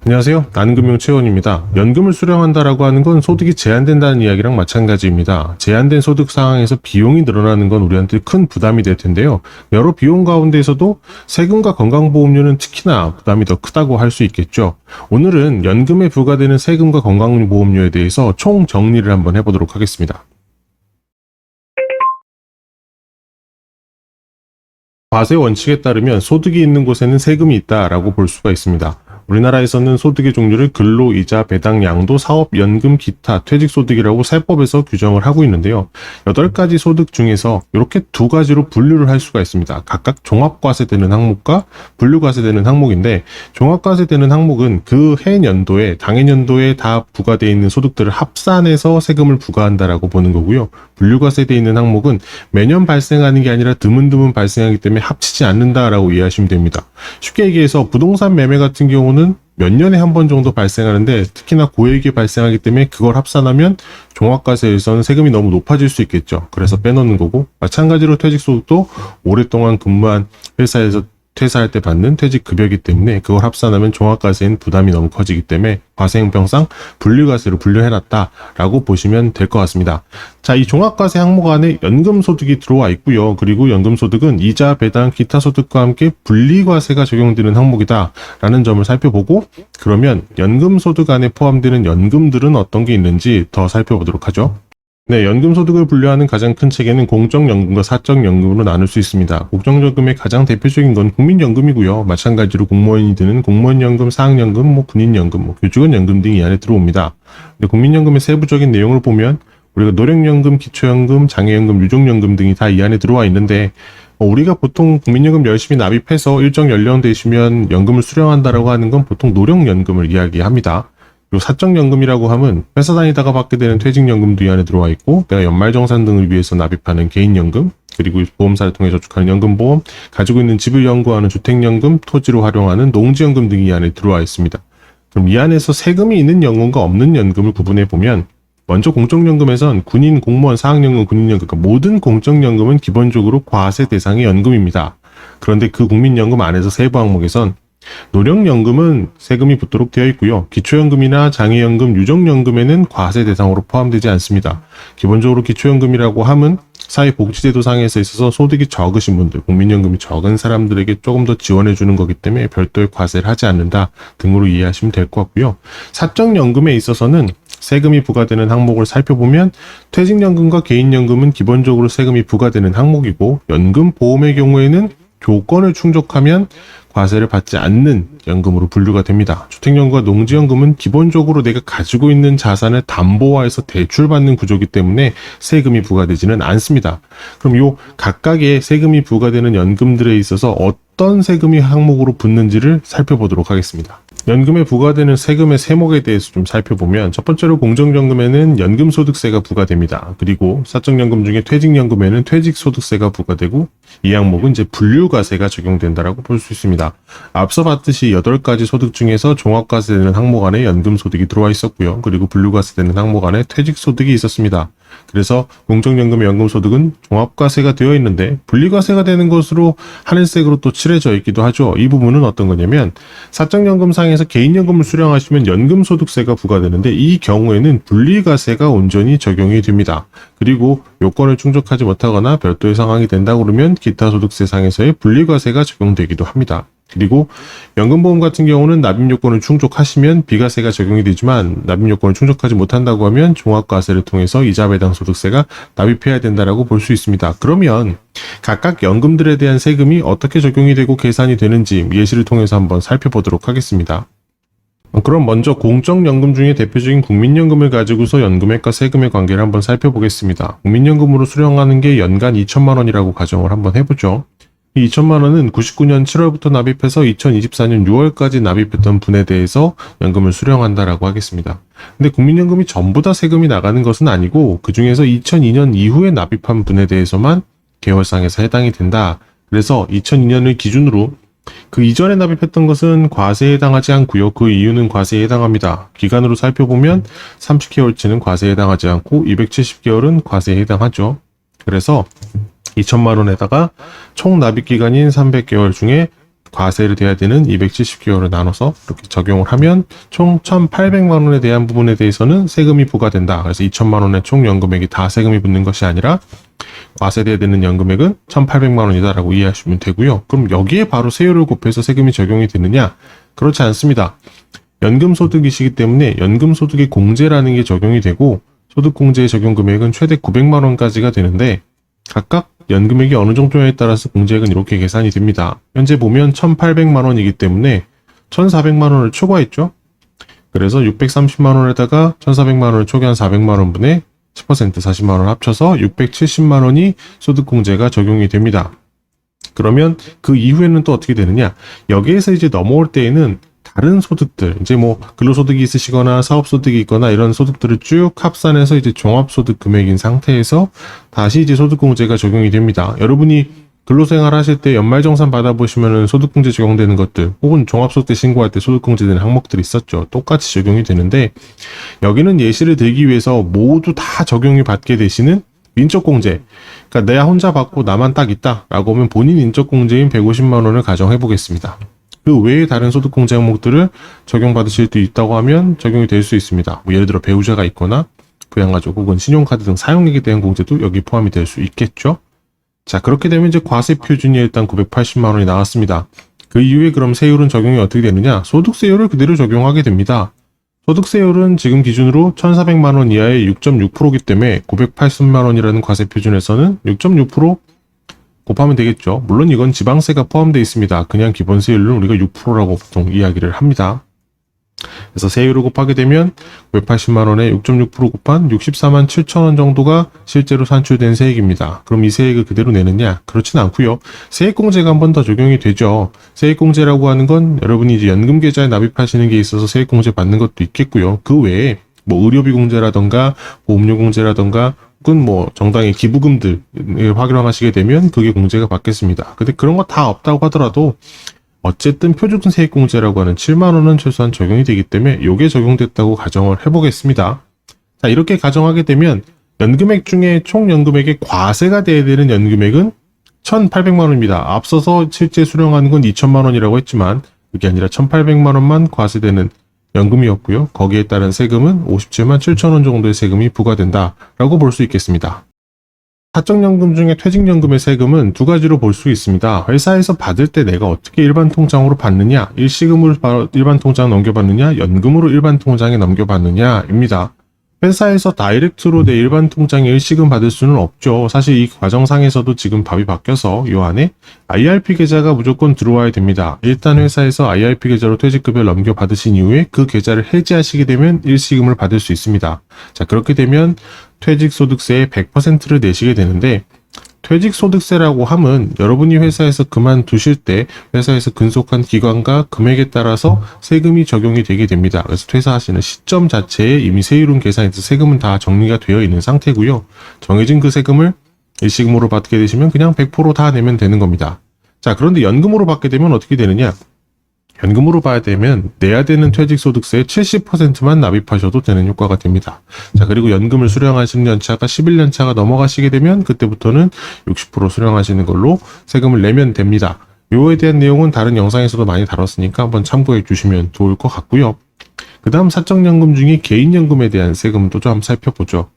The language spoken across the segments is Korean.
안녕하세요. 나는금융 최원입니다. 연금을 수령한다라고 하는 건 소득이 제한된다는 이야기랑 마찬가지입니다. 제한된 소득 상황에서 비용이 늘어나는 건 우리한테 큰 부담이 될 텐데요. 여러 비용 가운데에서도 세금과 건강보험료는 특히나 부담이 더 크다고 할 수 있겠죠. 오늘은 연금에 부과되는 세금과 건강보험료에 대해서 총 정리를 한번 해보도록 하겠습니다. 과세 원칙에 따르면 소득이 있는 곳에는 세금이 있다라고 볼 수가 있습니다. 우리나라에서는 소득의 종류를 근로이자, 배당, 양도, 사업, 연금, 기타, 퇴직소득이라고 세법에서 규정을 하고 있는데요. 8가지 소득 중에서 이렇게 두 가지로 분류를 할 수가 있습니다. 각각 종합과세되는 항목과 분류과세되는 항목인데, 종합과세되는 항목은 그 해 연도에, 당해 연도에 다 부과되어 있는 소득들을 합산해서 세금을 부과한다라고 보는 거고요. 분류과세되어 있는 항목은 매년 발생하는 게 아니라 드문드문 발생하기 때문에 합치지 않는다라고 이해하시면 됩니다. 쉽게 얘기해서 부동산 매매 같은 경우는 몇 년에 한 번 정도 발생하는데 특히나 고액이 발생하기 때문에 그걸 합산하면 종합과세에서는 세금이 너무 높아질 수 있겠죠. 그래서 빼놓는 거고, 마찬가지로 퇴직소득도 오랫동안 근무한 회사에서 퇴사할 때 받는 퇴직급여이기 때문에 그걸 합산하면 종합과세는 부담이 너무 커지기 때문에 과세 형평상 분류과세로 분류해놨다라고 보시면 될 것 같습니다. 자, 이 종합과세 항목 안에 연금소득이 들어와 있고요. 그리고 연금소득은 이자, 배당, 기타 소득과 함께 분리과세가 적용되는 항목이다라는 점을 살펴보고, 그러면 연금소득 안에 포함되는 연금들은 어떤 게 있는지 더 살펴보도록 하죠. 네, 연금소득을 분류하는 가장 큰 체계는 공적연금과 사적연금으로 나눌 수 있습니다. 공적연금의 가장 대표적인 건 국민연금이고요. 마찬가지로 공무원이 드는 공무원연금, 사학연금, 군인연금, 교직원연금 등이 이 안에 들어옵니다. 근데 국민연금의 세부적인 내용을 보면 우리가 노령연금, 기초연금, 장애연금, 유족연금 등이 다 이 안에 들어와 있는데, 우리가 보통 국민연금 열심히 납입해서 일정 연령 되시면 연금을 수령한다라고 하는 건 보통 노령연금을 이야기합니다. 그리고 사적연금이라고 하면 회사 다니다가 받게 되는 퇴직연금도 이 안에 들어와 있고, 내가 연말정산 등을 위해서 납입하는 개인연금, 그리고 보험사를 통해 저축하는 연금보험, 가지고 있는 집을 연구하는 주택연금, 토지로 활용하는 농지연금 등이 이 안에 들어와 있습니다. 그럼 이 안에서 세금이 있는 연금과 없는 연금을 구분해 보면, 먼저 공적연금에선 군인, 공무원, 사학연금, 군인연금, 그러니까 모든 공적연금은 기본적으로 과세 대상의 연금입니다. 그런데 그 국민연금 안에서 세부 항목에선 노령연금은 세금이 붙도록 되어 있고요. 기초연금이나 장애연금, 유족연금에는 과세 대상으로 포함되지 않습니다. 기본적으로 기초연금이라고 하면 사회복지제도 상에서 있어서 소득이 적으신 분들, 국민연금이 적은 사람들에게 조금 더 지원해 주는 거기 때문에 별도의 과세를 하지 않는다 등으로 이해하시면 될 것 같고요. 사적연금에 있어서는 세금이 부과되는 항목을 살펴보면 퇴직연금과 개인연금은 기본적으로 세금이 부과되는 항목이고, 연금보험의 경우에는 조건을 충족하면 과세를 받지 않는 연금으로 분류가 됩니다. 주택연금과 농지연금은 기본적으로 내가 가지고 있는 자산을 담보화해서 대출받는 구조이기 때문에 세금이 부과되지는 않습니다. 그럼 요 각각의 세금이 부과되는 연금들에 있어서 어떤 세금이 항목으로 붙는지를 살펴보도록 하겠습니다. 연금에 부과되는 세금의 세목에 대해서 좀 살펴보면, 첫 번째로 공적연금에는 연금소득세가 부과됩니다. 그리고 사적연금 중에 퇴직연금에는 퇴직소득세가 부과되고, 이 항목은 이제 분류과세가 적용된다라고 볼 수 있습니다. 앞서 봤듯이 8가지 소득 중에서 종합과세되는 항목 안에 연금소득이 들어와 있었고요. 그리고 분류과세되는 항목 안에 퇴직소득이 있었습니다. 그래서 공적연금의 연금소득은 종합과세가 되어 있는데 분리과세가 되는 것으로 하늘색으로 또 칠해져 있기도 하죠. 이 부분은 어떤 거냐면, 사적연금상에서 개인연금을 수령하시면 연금소득세가 부과되는데 이 경우에는 분리과세가 온전히 적용이 됩니다. 그리고 요건을 충족하지 못하거나 별도의 상황이 된다 그러면 기타소득세상에서의 분리과세가 적용되기도 합니다. 그리고 연금보험 같은 경우는 납입요건을 충족하시면 비과세가 적용이 되지만, 납입요건을 충족하지 못한다고 하면 종합과세를 통해서 이자 배당 소득세가 납입해야 된다라고 볼 수 있습니다. 그러면 각각 연금들에 대한 세금이 어떻게 적용이 되고 계산이 되는지 예시를 통해서 한번 살펴보도록 하겠습니다. 그럼 먼저 공적연금 중에 대표적인 국민연금을 가지고서 연금액과 세금의 관계를 한번 살펴보겠습니다. 국민연금으로 수령하는 게 연간 2천만 원이라고 가정을 한번 해보죠. 이 2천만 원은 99년 7월부터 납입해서 2024년 6월까지 납입했던 분에 대해서 연금을 수령한다라고 하겠습니다. 근데 국민연금이 전부 다 세금이 나가는 것은 아니고, 그 중에서 2002년 이후에 납입한 분에 대해서만 계열상에서 해당이 된다. 그래서 2002년을 기준으로 그 이전에 납입했던 것은 과세에 해당하지 않고요. 그 이유는 과세에 해당합니다. 기간으로 살펴보면 30개월치는 과세에 해당하지 않고 270개월은 과세에 해당하죠. 그래서 2천만 원에다가 총 납입 기간인 300개월 중에 과세를 돼야 되는 270개월을 나눠서 이렇게 적용을 하면 총 1,800만 원에 대한 부분에 대해서는 세금이 부과된다. 그래서 2천만 원의 총 연금액이 다 세금이 붙는 것이 아니라 과세돼야 되는 연금액은 1,800만 원이다라고 이해하시면 되고요. 그럼 여기에 바로 세율을 곱해서 세금이 적용이 되느냐? 그렇지 않습니다. 연금소득이시기 때문에 연금소득의 공제라는 게 적용이 되고 소득공제의 적용 금액은 최대 900만 원까지가 되는데 각각 연금액이 어느 정도에 따라서 공제액은 이렇게 계산이 됩니다. 현재 보면 1,800만 원이기 때문에 1,400만 원을 초과했죠. 그래서 630만 원에다가 1,400만 원을 초과한 400만 원분의 10% 40만 원 합쳐서 670만 원이 소득공제가 적용이 됩니다. 그러면 그 이후에는 또 어떻게 되느냐? 여기에서 이제 넘어올 때에는 다른 소득들, 이제 뭐 근로소득이 있으시거나 사업소득이 있거나 이런 소득들을 쭉 합산해서 이제 종합소득 금액인 상태에서 다시 이제 소득공제가 적용이 됩니다. 여러분이 근로생활 하실 때 연말정산 받아보시면은 소득공제 적용되는 것들 혹은 종합소득세 신고할 때 소득공제 되는 항목들이 있었죠. 똑같이 적용이 되는데 여기는 예시를 들기 위해서 모두 다 적용이 받게 되시는 인적공제, 그러니까 내가 혼자 받고 나만 딱 있다라고 하면 본인 인적공제인 150만 원을 가정해 보겠습니다. 그 외에 다른 소득공제 항목들을 적용받으실 수 있다고 하면 적용이 될 수 있습니다. 뭐 예를 들어 배우자가 있거나 부양가족 혹은 신용카드 등 사용액에 대한 공제도 여기 포함이 될 수 있겠죠. 자, 그렇게 되면 이제 과세 표준이 일단 980만 원이 나왔습니다. 그 이후에 그럼 세율은 적용이 어떻게 되느냐? 소득세율을 그대로 적용하게 됩니다. 소득세율은 지금 기준으로 1,400만 원 이하의 6.6%이기 때문에 980만 원이라는 과세 표준에서는 6.6% 곱하면 되겠죠. 물론 이건 지방세가 포함되어 있습니다. 그냥 기본 세율은 우리가 6%라고 보통 이야기를 합니다. 그래서 세율을 곱하게 되면 980만 원에 6.6% 곱한 64만 7천 원 정도가 실제로 산출된 세액입니다. 그럼 이 세액을 그대로 내느냐? 그렇진 않고요. 세액공제가 한 번 더 적용이 되죠. 세액공제라고 하는 건 여러분이 이제 연금계좌에 납입하시는 게 있어서 세액공제 받는 것도 있겠고요. 그 외에 뭐 의료비 공제라던가 보험료 공제라던가 혹은 뭐 정당의 기부금들을 활용하시게 되면 그게 공제가 받겠습니다. 근데 그런 거 다 없다고 하더라도 어쨌든 표준세액공제라고 하는 7만 원은 최소한 적용이 되기 때문에 이게 적용됐다고 가정을 해보겠습니다. 자, 이렇게 가정하게 되면 연금액 중에 총 연금액의 과세가 돼야 되는 연금액은 1,800만 원입니다. 앞서서 실제 수령하는 건 2천만 원이라고 했지만 그게 아니라 1,800만 원만 과세되는 연금이었고요. 거기에 따른 세금은 57만 7천 원 정도의 세금이 부과된다라고 볼 수 있겠습니다. 사적연금 중에 퇴직연금의 세금은 두 가지로 볼 수 있습니다. 회사에서 받을 때 내가 어떻게 일반 통장으로 받느냐, 일시금으로 일반 통장 넘겨받느냐, 연금으로 일반 통장에 넘겨받느냐입니다. 회사에서 다이렉트로 내 일반 통장에 일시금 받을 수는 없죠. 사실 이 과정상에서도 지금 법이 바뀌어서 이 안에 IRP 계좌가 무조건 들어와야 됩니다. 일단 회사에서 IRP 계좌로 퇴직급여를 넘겨받으신 이후에 그 계좌를 해지하시게 되면 일시금을 받을 수 있습니다. 자, 그렇게 되면 퇴직소득세의 100%를 내시게 되는데 퇴직소득세라고 함은 여러분이 회사에서 그만두실 때 회사에서 근속한 기간과 금액에 따라서 세금이 적용이 되게 됩니다. 그래서 퇴사하시는 시점 자체에 이미 세율은 계산해서 세금은 다 정리가 되어 있는 상태고요. 정해진 그 세금을 일시금으로 받게 되시면 그냥 100% 다 내면 되는 겁니다. 자, 그런데 연금으로 받게 되면 어떻게 되느냐? 연금으로 봐야 되면 내야 되는 퇴직소득세의 70%만 납입하셔도 되는 효과가 됩니다. 자, 그리고 연금을 수령하시는 연차가 11년차가 넘어가시게 되면 그때부터는 60% 수령하시는 걸로 세금을 내면 됩니다. 요에 대한 내용은 다른 영상에서도 많이 다뤘으니까 한번 참고해 주시면 좋을 것 같고요. 그 다음 사적연금 중에 개인연금에 대한 세금도 좀 한번 살펴보죠.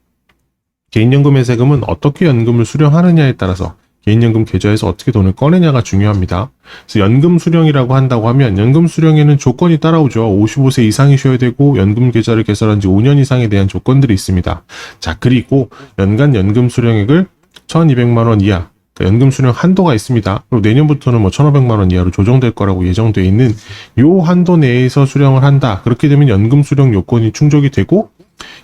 개인연금의 세금은 어떻게 연금을 수령하느냐에 따라서 개인연금 계좌에서 어떻게 돈을 꺼내냐가 중요합니다. 그래서 연금 수령이라고 한다고 하면 연금 수령에는 조건이 따라오죠. 55세 이상이셔야 되고 연금 계좌를 개설한 지 5년 이상에 대한 조건들이 있습니다. 자, 그리고 연간 연금 수령액을 1,200만 원 이하, 그러니까 연금 수령 한도가 있습니다. 그리고 내년부터는 뭐 1,500만 원 이하로 조정될 거라고 예정되어 있는 요 한도 내에서 수령을 한다. 그렇게 되면 연금 수령 요건이 충족이 되고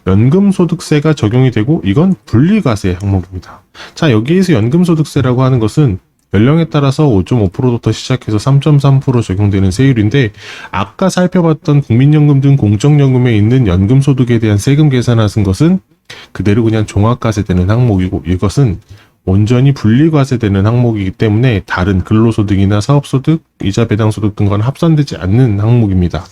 연금소득세가 적용이 되고 이건 분리과세 항목입니다. 자, 여기에서 연금소득세라고 하는 것은 연령에 따라서 5.5%부터 시작해서 3.3% 적용되는 세율인데 아까 살펴봤던 국민연금 등 공적연금에 있는 연금소득에 대한 세금 계산하신 것은 그대로 그냥 종합과세되는 항목이고 이것은 온전히 분리과세되는 항목이기 때문에 다른 근로소득이나 사업소득, 이자배당소득 등과는 합산되지 않는 항목입니다.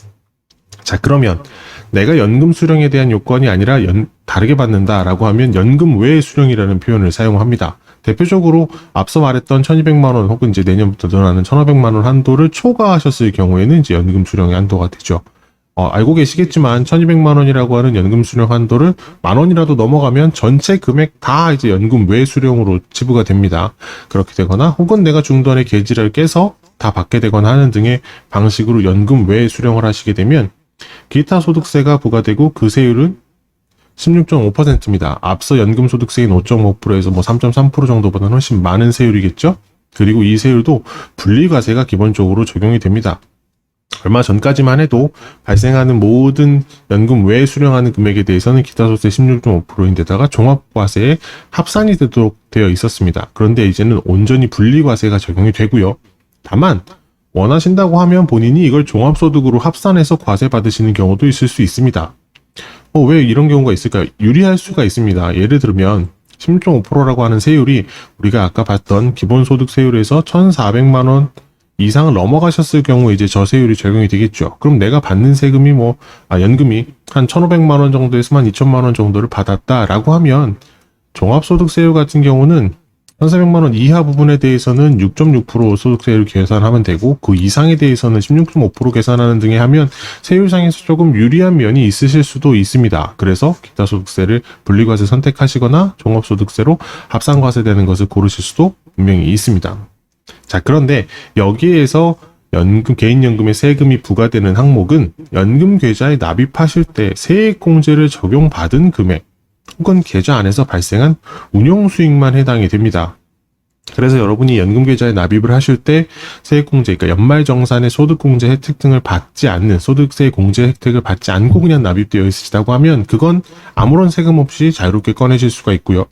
자, 그러면 내가 연금 수령에 대한 요건이 아니라 다르게 받는다라고 하면 연금 외 수령이라는 표현을 사용합니다. 대표적으로 앞서 말했던 1200만 원 혹은 이제 내년부터 늘어나는 1500만 원 한도를 초과하셨을 경우에는 이제 연금 수령의 한도가 되죠. 알고 계시겠지만 1200만 원이라고 하는 연금 수령 한도를 만 원이라도 넘어가면 전체 금액 다 이제 연금 외 수령으로 지부가 됩니다. 그렇게 되거나 혹은 내가 중도안의 계좌를 깨서 다 받게 되거나 하는 등의 방식으로 연금 외 수령을 하시게 되면 기타 소득세가 부과되고 그 세율은 16.5%입니다. 앞서 연금소득세인 5.5%에서 뭐 3.3% 정도보다는 훨씬 많은 세율이겠죠? 그리고 이 세율도 분리과세가 기본적으로 적용이 됩니다. 얼마 전까지만 해도 발생하는 모든 연금 외에 수령하는 금액에 대해서는 기타소득세 16.5%인데다가 종합과세에 합산이 되도록 되어 있었습니다. 그런데 이제는 온전히 분리과세가 적용이 되고요. 다만 원하신다고 하면 본인이 이걸 종합소득으로 합산해서 과세 받으시는 경우도 있을 수 있습니다. 왜 이런 경우가 있을까요? 유리할 수가 있습니다. 예를 들면 16.5%라고 하는 세율이 우리가 아까 봤던 기본소득 세율에서 1,400만 원 이상을 넘어가셨을 경우 이제 저세율이 적용이 되겠죠. 그럼 내가 받는 세금이 연금이 한 1,500만 원 정도에서 한 2,000만 원 정도를 받았다라고 하면 종합소득세율 같은 경우는 1,400만 원 이하 부분에 대해서는 6.6% 소득세율 계산하면 되고 그 이상에 대해서는 16.5% 계산하는 등에 하면 세율상에서 조금 유리한 면이 있으실 수도 있습니다. 그래서 기타소득세를 분리과세 선택하시거나 종합소득세로 합산과세되는 것을 고르실 수도 분명히 있습니다. 자, 그런데 여기에서 개인연금의 세금이 부과되는 항목은 연금 계좌에 납입하실 때 세액공제를 적용받은 금액 혹은 계좌 안에서 발생한 운용수익만 해당이 됩니다. 그래서 여러분이 연금계좌에 납입을 하실 때 세액공제, 그러니까 연말정산의 소득공제 혜택 등을 받지 않는 소득세 공제 혜택을 받지 않고 그냥 납입되어 있으시다고 하면 그건 아무런 세금 없이 자유롭게 꺼내실 수가 있고요.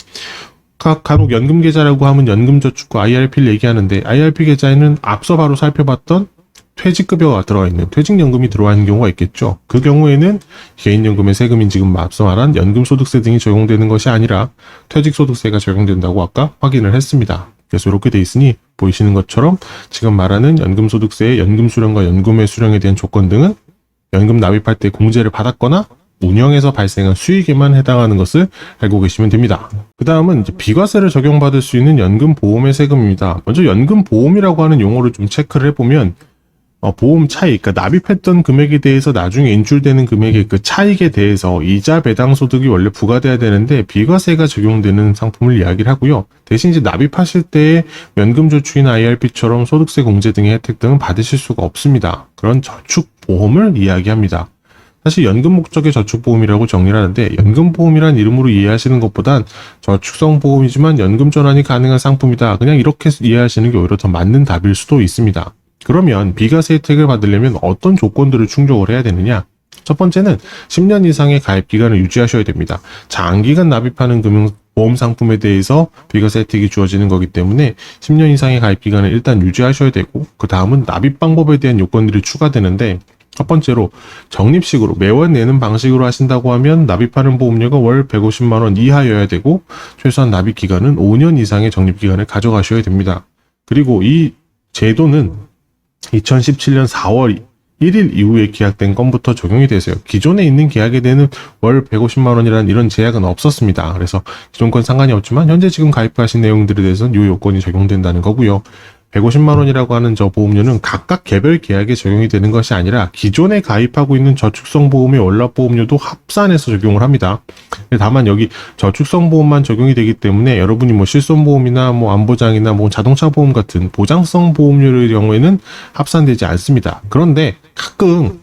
간혹 연금계좌라고 하면 연금저축과 IRP를 얘기하는데 IRP 계좌에는 앞서 바로 살펴봤던 퇴직급여가 들어가 있는 퇴직연금이 들어와 있는 경우가 있겠죠. 그 경우에는 개인연금의 세금인 지금 앞서 말한 연금소득세 등이 적용되는 것이 아니라 퇴직소득세가 적용된다고 아까 확인을 했습니다. 그래서 이렇게 돼 있으니 보이시는 것처럼 지금 말하는 연금소득세의 연금수령과 연금의 수령에 대한 조건 등은 연금 납입할 때 공제를 받았거나 운영에서 발생한 수익에만 해당하는 것을 알고 계시면 됩니다. 그 다음은 이제 비과세를 적용받을 수 있는 연금보험의 세금입니다. 먼저 연금보험이라고 하는 용어를 좀 체크를 해보면 보험 차익, 그러니까 납입했던 금액에 대해서 나중에 인출되는 금액의 그 차익에 대해서 이자 배당 소득이 원래 부과돼야 되는데 비과세가 적용되는 상품을 이야기를 하고요. 대신 이제 납입하실 때 연금저축이나 IRP처럼 소득세 공제 등의 혜택 등은 받으실 수가 없습니다. 그런 저축보험을 이야기합니다. 사실 연금 목적의 저축보험이라고 정리를 하는데 연금보험이란 이름으로 이해하시는 것보단 저축성 보험이지만 연금 전환이 가능한 상품이다. 그냥 이렇게 이해하시는 게 오히려 더 맞는 답일 수도 있습니다. 그러면 비과세 혜택을 받으려면 어떤 조건들을 충족을 해야 되느냐? 첫 번째는 10년 이상의 가입 기간을 유지하셔야 됩니다. 장기간 납입하는 금융보험 상품에 대해서 비과세 혜택이 주어지는 거기 때문에 10년 이상의 가입 기간을 일단 유지하셔야 되고 그 다음은 납입 방법에 대한 요건들이 추가되는데 첫 번째로 적립식으로 매월 내는 방식으로 하신다고 하면 납입하는 보험료가 월 150만 원 이하여야 되고 최소한 납입 기간은 5년 이상의 적립 기간을 가져가셔야 됩니다. 그리고 이 제도는 2017년 4월 1일 이후에 계약된 건부터 적용이 되세요. 기존에 있는 계약에 대해서는 월 150만 원이라는 이런 제약은 없었습니다. 그래서 기존 건 상관이 없지만 현재 지금 가입하신 내용들에 대해서는 이 요건이 적용된다는 거고요. 150만 원이라고 하는 저 보험료는 각각 개별 계약에 적용이 되는 것이 아니라 기존에 가입하고 있는 저축성 보험의 월납보험료도 합산해서 적용을 합니다. 다만 여기 저축성 보험만 적용이 되기 때문에 여러분이 실손보험이나 안보장이나 자동차 보험 같은 보장성 보험료의 경우에는 합산되지 않습니다. 그런데 가끔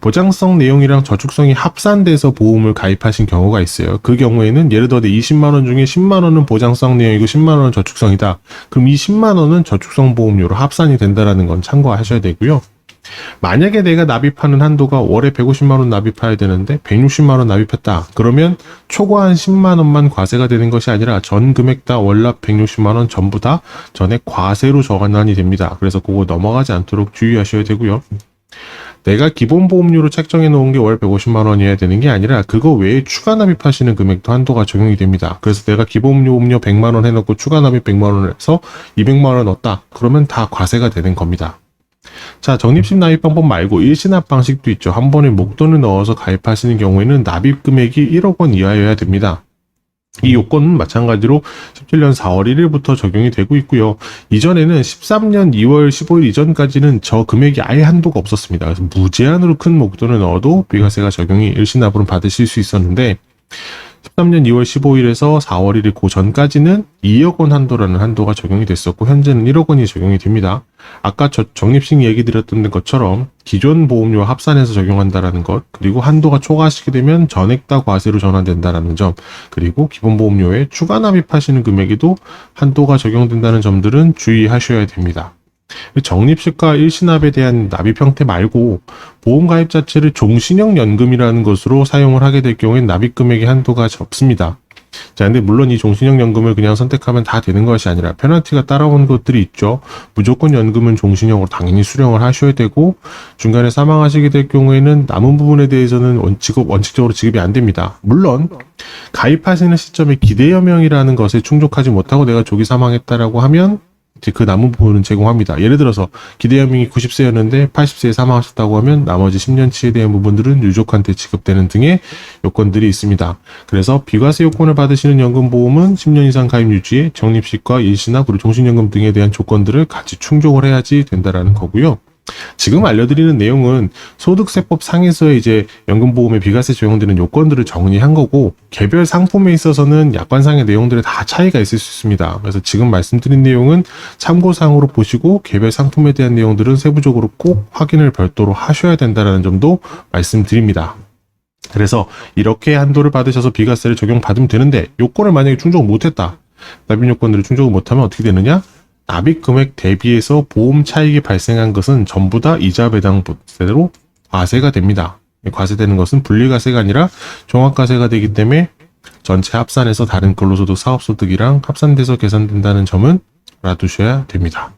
보장성 내용이랑 저축성이 합산돼서 보험을 가입하신 경우가 있어요. 그 경우에는 예를 들어 20만 원 중에 10만 원은 보장성 내용이고 10만 원은 저축성이다. 그럼 이 10만 원은 저축성 보험료로 합산이 된다는 건 참고하셔야 되고요. 만약에 내가 납입하는 한도가 월에 150만 원 납입해야 되는데 160만 원 납입했다. 그러면 초과한 10만 원만 과세가 되는 것이 아니라 전 금액 다 월납 160만 원 전부 다 전액 과세로 전환이 됩니다. 그래서 그거 넘어가지 않도록 주의하셔야 되고요. 내가 기본 보험료로 책정해 놓은 게 월 150만 원이어야 되는 게 아니라 그거 외에 추가 납입하시는 금액도 한도가 적용이 됩니다. 그래서 내가 기본 보험료 100만 원 해놓고 추가 납입 100만 원을 해서 200만 원 넣었다. 그러면 다 과세가 되는 겁니다. 자, 적립식 납입 방법 말고 일시납 방식도 있죠. 한 번에 목돈을 넣어서 가입하시는 경우에는 납입 금액이 1억 원 이하여야 됩니다. 이 요건은 마찬가지로 17년 4월 1일부터 적용이 되고 있고요. 이전에는 13년 2월 15일 이전까지는 저 금액이 아예 한도가 없었습니다. 그래서 무제한으로 큰 목돈을 넣어도 비과세가 적용이 일시납으로 받으실 수 있었는데 13년 2월 15일에서 4월 1일 그 전까지는 2억 원 한도라는 한도가 적용이 됐었고 현재는 1억 원이 적용이 됩니다. 아까 적립식 얘기 드렸던 것처럼 기존 보험료와 합산해서 적용한다라는 것, 그리고 한도가 초과하시게 되면 전액 다 과세로 전환된다라는 점, 그리고 기본 보험료에 추가 납입하시는 금액에도 한도가 적용된다는 점들은 주의하셔야 됩니다. 적립식과 일시납에 대한 납입 형태 말고 보험 가입 자체를 종신형 연금이라는 것으로 사용을 하게 될 경우엔 납입 금액의 한도가 적습니다. 자, 근데 물론 이 종신형 연금을 그냥 선택하면 다 되는 것이 아니라 페널티가 따라오는 것들이 있죠. 무조건 연금은 종신형으로 당연히 수령을 하셔야 되고 중간에 사망하시게 될 경우에는 남은 부분에 대해서는 원칙적으로 지급이 안 됩니다. 물론 가입하시는 시점에 기대여명이라는 것에 충족하지 못하고 내가 조기 사망했다라고 하면 이제 그 남은 부분은 제공합니다. 예를 들어서 기대여명이 90세였는데 80세에 사망하셨다고 하면 나머지 10년치에 대한 부분들은 유족한테 지급되는 등의 요건들이 있습니다. 그래서 비과세 요건을 받으시는 연금보험은 10년 이상 가입 유지에 적립식과 일시납 그리고 종신연금 등에 대한 조건들을 같이 충족을 해야지 된다라는 거고요. 지금 알려드리는 내용은 소득세법 상에서 이제 연금보험에 비과세 적용되는 요건들을 정리한 거고 개별 상품에 있어서는 약관상의 내용들에 다 차이가 있을 수 있습니다. 그래서 지금 말씀드린 내용은 참고사항으로 보시고 개별 상품에 대한 내용들은 세부적으로 꼭 확인을 별도로 하셔야 된다는 점도 말씀드립니다. 그래서 이렇게 한도를 받으셔서 비과세를 적용받으면 되는데 요건을 만약에 충족 못했다. 납입 요건들을 충족을 못하면 어떻게 되느냐? 납입 금액 대비해서 보험 차익이 발생한 것은 전부 다 이자 배당세로 과세가 됩니다. 과세되는 것은 분리과세가 아니라 종합과세가 되기 때문에 전체 합산해서 다른 근로소득, 사업소득이랑 합산돼서 계산된다는 점은 알아두셔야 됩니다.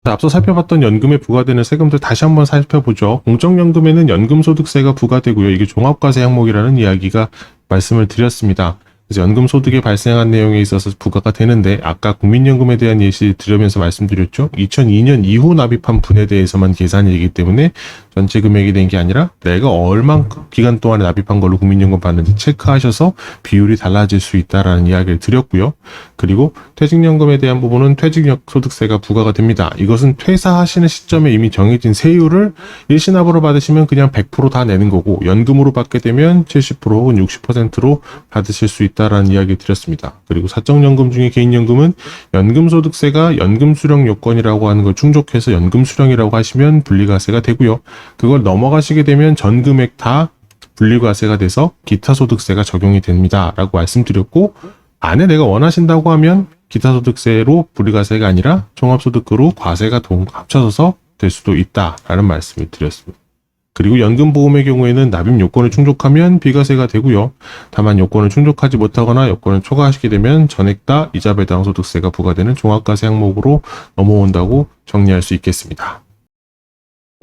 자, 앞서 살펴봤던 연금에 부과되는 세금들 다시 한번 살펴보죠. 공적연금에는 연금소득세가 부과되고요. 이게 종합과세 항목이라는 이야기가 말씀을 드렸습니다. 그래서 연금소득에 발생한 내용에 있어서 부과가 되는데 아까 국민연금에 대한 예시 드리면서 말씀드렸죠. 2002년 이후 납입한 분에 대해서만 계산이 되기 때문에 전체 금액이 된 게 아니라 내가 얼만큼 기간 동안에 납입한 걸로 국민연금 받는지 체크하셔서 비율이 달라질 수 있다라는 이야기를 드렸고요. 그리고 퇴직연금에 대한 부분은 퇴직소득세가 부과가 됩니다. 이것은 퇴사하시는 시점에 이미 정해진 세율을 일시납으로 받으시면 그냥 100% 다 내는 거고 연금으로 받게 되면 70% 혹은 60%로 받으실 수 있다라는 이야기를 드렸습니다. 그리고 사적연금 중에 개인연금은 연금소득세가 연금수령 요건이라고 하는 걸 충족해서 연금수령이라고 하시면 분리과세가 되고요. 그걸 넘어가시게 되면 전 금액 다 분리과세가 돼서 기타소득세가 적용이 됩니다. 라고 말씀드렸고 안에 내가 원하신다고 하면 기타소득세로 분리과세가 아니라 종합소득으로 과세가 합쳐져서 될 수도 있다라는 말씀을 드렸습니다. 그리고 연금보험의 경우에는 납입 요건을 충족하면 비과세가 되고요. 다만 요건을 충족하지 못하거나 요건을 초과하시게 되면 전액 다 이자 배당 소득세가 부과되는 종합과세 항목으로 넘어온다고 정리할 수 있겠습니다.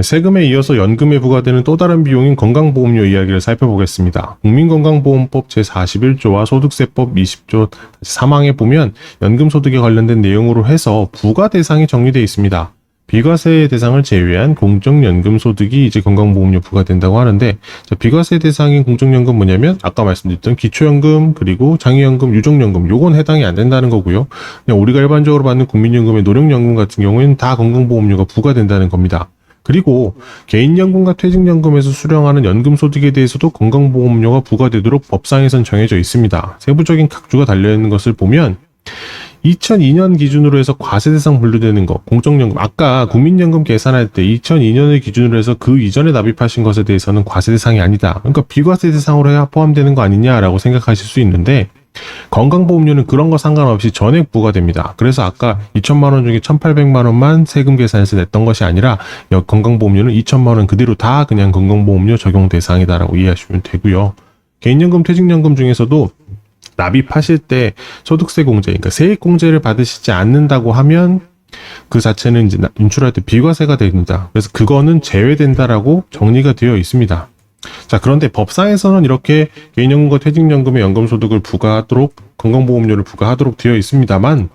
세금에 이어서 연금에 부과되는 또 다른 비용인 건강보험료 이야기를 살펴보겠습니다. 국민건강보험법 제41조와 소득세법 20조 3항에 보면 연금소득에 관련된 내용으로 해서 부과 대상이 정리되어 있습니다. 비과세 대상을 제외한 공적연금소득이 이제 건강보험료 부과된다고 하는데 비과세 대상인 공적연금 뭐냐면 아까 말씀드렸던 기초연금 그리고 장애연금, 유족연금 요건 해당이 안 된다는 거고요. 그냥 우리가 일반적으로 받는 국민연금의 노령연금 같은 경우에는 다 건강보험료가 부과된다는 겁니다. 그리고 개인연금과 퇴직연금에서 수령하는 연금소득에 대해서도 건강보험료가 부과되도록 법상에선 정해져 있습니다. 세부적인 각주가 달려있는 것을 보면 2002년 기준으로 해서 과세대상 분류되는 것, 공적연금, 아까 국민연금 계산할 때 2002년을 기준으로 해서 그 이전에 납입하신 것에 대해서는 과세대상이 아니다. 그러니까 비과세 대상으로 포함되는 거 아니냐라고 생각하실 수 있는데 건강보험료는 그런 거 상관없이 전액 부과됩니다. 그래서 아까 2천만 원 중에 1,800만 원만 세금 계산해서 냈던 것이 아니라 건강보험료는 2천만 원 그대로 다 그냥 건강보험료 적용 대상이다라고 이해하시면 되고요. 개인연금, 퇴직연금 중에서도 납입하실 때 소득세 공제, 그러니까 세액공제를 받으시지 않는다고 하면 그 자체는 이제 인출할 때 비과세가 됩니다. 그래서 그거는 제외된다라고 정리가 되어 있습니다. 자, 그런데 법상에서는 이렇게 개인연금과 퇴직연금의 연금소득을 부과하도록 건강보험료를 부과하도록 되어 있습니다만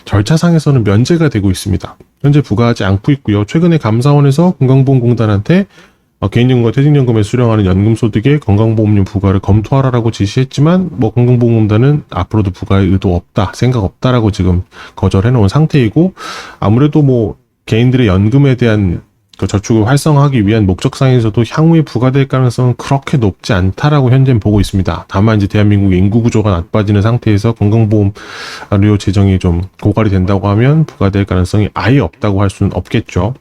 절차상에서는 면제가 되고 있습니다. 현재 부과하지 않고 있고요. 최근에 감사원에서 건강보험공단한테 개인연금과 퇴직연금에 수령하는 연금소득에 건강보험료 부과를 검토하라라고 지시했지만 건강보험공단은 앞으로도 부과할 의도 없다, 생각 없다라고 지금 거절해 놓은 상태이고, 아무래도 개인들의 연금에 대한 그 저축을 활성화하기 위한 목적상에서도 향후에 부과될 가능성은 그렇게 높지 않다라고 현재는 보고 있습니다. 다만 이제 대한민국의 인구 구조가 나빠지는 상태에서 건강보험료 재정이 좀 고갈이 된다고 하면 부과될 가능성이 아예 없다고 할 수는 없겠죠.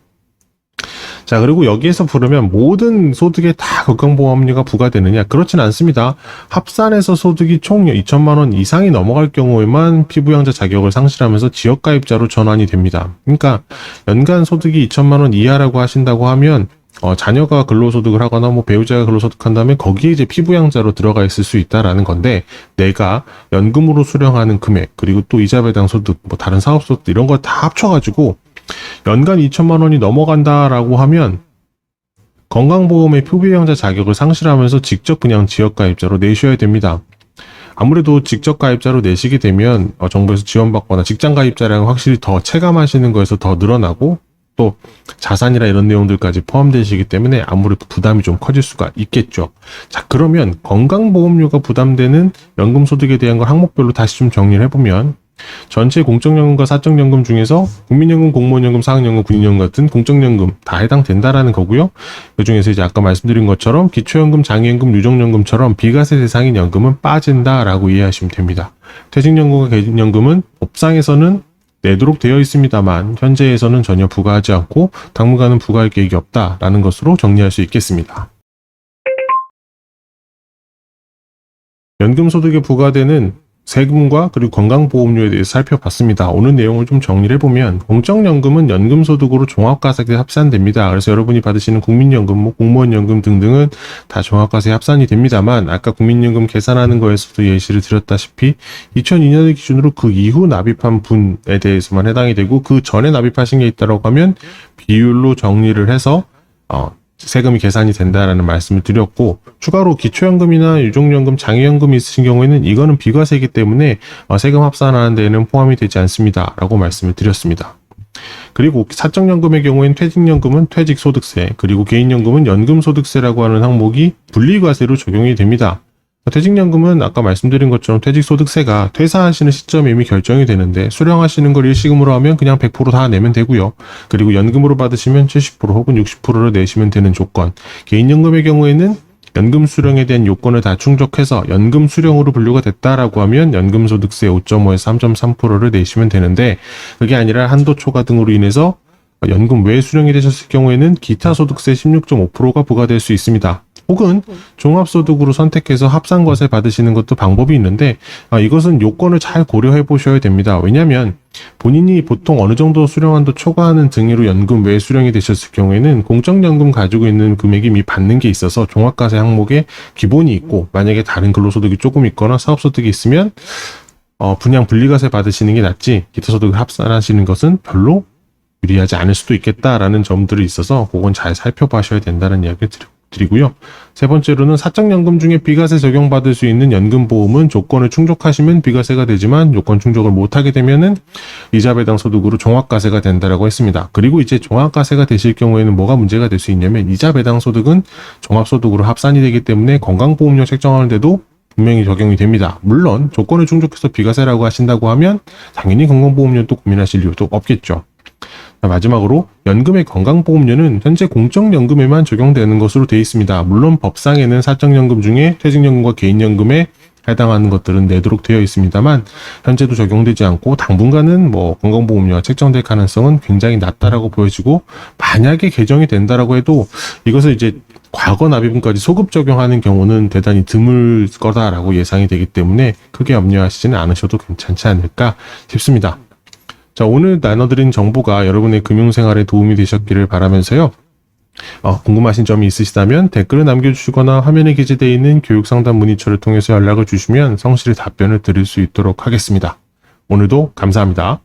자, 그리고 여기에서 부르면 모든 소득에 다 건강보험료가 부과되느냐? 그렇진 않습니다. 합산해서 소득이 총 2천만 원 이상이 넘어갈 경우에만 피부양자 자격을 상실하면서 지역가입자로 전환이 됩니다. 그러니까 연간 소득이 2천만 원 이하라고 하신다고 하면 자녀가 근로소득을 하거나 배우자가 근로소득한다면 거기에 이제 피부양자로 들어가 있을 수 있다라는 건데, 내가 연금으로 수령하는 금액, 그리고 또 이자 배당 소득, 다른 사업 소득 이런 걸 다 합쳐가지고 연간 2천만 원이 넘어간다라고 하면 건강보험의 피부양자 자격을 상실하면서 직접 그냥 지역가입자로 내셔야 됩니다. 아무래도 직접 가입자로 내시게 되면 정부에서 지원받거나 직장가입자량은 확실히 더 체감하시는 거에서 더 늘어나고, 또 자산이나 이런 내용들까지 포함되시기 때문에 아무래도 부담이 좀 커질 수가 있겠죠. 자, 그러면 건강보험료가 부담되는 연금소득에 대한 걸 항목별로 다시 좀 정리를 해보면, 전체 공적연금과 사적연금 중에서 국민연금, 공무원연금, 사학연금, 군인연금 같은 공적연금 다 해당된다라는 거고요. 그 중에서 이제 아까 말씀드린 것처럼 기초연금, 장애연금, 유족연금처럼 비과세 대상인 연금은 빠진다라고 이해하시면 됩니다. 퇴직연금과 개인연금은 법상에서는 내도록 되어 있습니다만 현재에서는 전혀 부과하지 않고 당분간은 부과할 계획이 없다라는 것으로 정리할 수 있겠습니다. 연금소득에 부과되는 세금과 그리고 건강보험료에 대해서 살펴봤습니다. 오늘 내용을 좀 정리를 해보면, 공적연금은 연금소득으로 종합과세에 합산됩니다. 그래서 여러분이 받으시는 국민연금, 공무원연금 등등은 다 종합과세에 합산이 됩니다만, 아까 국민연금 계산하는 거에서도 예시를 드렸다시피 2002년을 기준으로 그 이후 납입한 분에 대해서만 해당이 되고, 그 전에 납입하신 게 있다고 하면 비율로 정리를 해서 세금이 계산이 된다라는 말씀을 드렸고, 추가로 기초연금이나 유족연금, 장애연금이 있으신 경우에는 이거는 비과세이기 때문에 세금 합산하는 데에는 포함이 되지 않습니다 라고 말씀을 드렸습니다. 그리고 사적연금의 경우에는 퇴직연금은 퇴직소득세, 그리고 개인연금은 연금소득세라고 하는 항목이 분리과세로 적용이 됩니다. 퇴직연금은 아까 말씀드린 것처럼 퇴직소득세가 퇴사하시는 시점에 이미 결정이 되는데, 수령하시는 걸 일시금으로 하면 그냥 100% 다 내면 되고요. 그리고 연금으로 받으시면 70% 혹은 60%를 내시면 되는 조건. 개인연금의 경우에는 연금 수령에 대한 요건을 다 충족해서 연금 수령으로 분류가 됐다라고 하면 연금소득세 5.5에서 3.3%를 내시면 되는데, 그게 아니라 한도 초과 등으로 인해서 연금 외 수령이 되셨을 경우에는 기타 소득세 16.5%가 부과될 수 있습니다. 혹은 종합소득으로 선택해서 합산과세 받으시는 것도 방법이 있는데, 이것은 요건을 잘 고려해 보셔야 됩니다. 왜냐하면 본인이 보통 어느 정도 수령한도 초과하는 등으로 연금 외 수령이 되셨을 경우에는 공적연금 가지고 있는 금액이 이미 받는 게 있어서 종합과세 항목에 기본이 있고, 만약에 다른 근로소득이 조금 있거나 사업소득이 있으면 그냥 분리과세 받으시는 게 낫지, 기타소득을 합산하시는 것은 별로 유리하지 않을 수도 있겠다라는 점들이 있어서 그건 잘 살펴봐셔야 된다는 이야기를 드리고요. 세 번째로는 사적연금 중에 비과세 적용받을 수 있는 연금보험은 조건을 충족하시면 비과세가 되지만 요건 충족을 못하게 되면은 이자 배당 소득으로 종합과세가 된다라고 했습니다. 그리고 이제 종합과세가 되실 경우에는 뭐가 문제가 될 수 있냐면, 이자 배당 소득은 종합소득으로 합산이 되기 때문에 건강보험료 책정하는데도 분명히 적용이 됩니다. 물론 조건을 충족해서 비과세라고 하신다고 하면 당연히 건강보험료도 고민하실 이유도 없겠죠. 마지막으로 연금의 건강보험료는 현재 공적연금에만 적용되는 것으로 되어 있습니다. 물론 법상에는 사적연금 중에 퇴직연금과 개인연금에 해당하는 것들은 내도록 되어 있습니다만 현재도 적용되지 않고 당분간은 건강보험료가 책정될 가능성은 굉장히 낮다라고 보여지고, 만약에 개정이 된다라고 해도 이것을 이제 과거 납입금까지 소급 적용하는 경우는 대단히 드물 거다라고 예상이 되기 때문에 크게 염려하시지는 않으셔도 괜찮지 않을까 싶습니다. 자, 오늘 나눠드린 정보가 여러분의 금융생활에 도움이 되셨기를 바라면서요. 궁금하신 점이 있으시다면 댓글을 남겨주시거나 화면에 게시되어 있는 교육상담 문의처를 통해서 연락을 주시면 성실히 답변을 드릴 수 있도록 하겠습니다. 오늘도 감사합니다.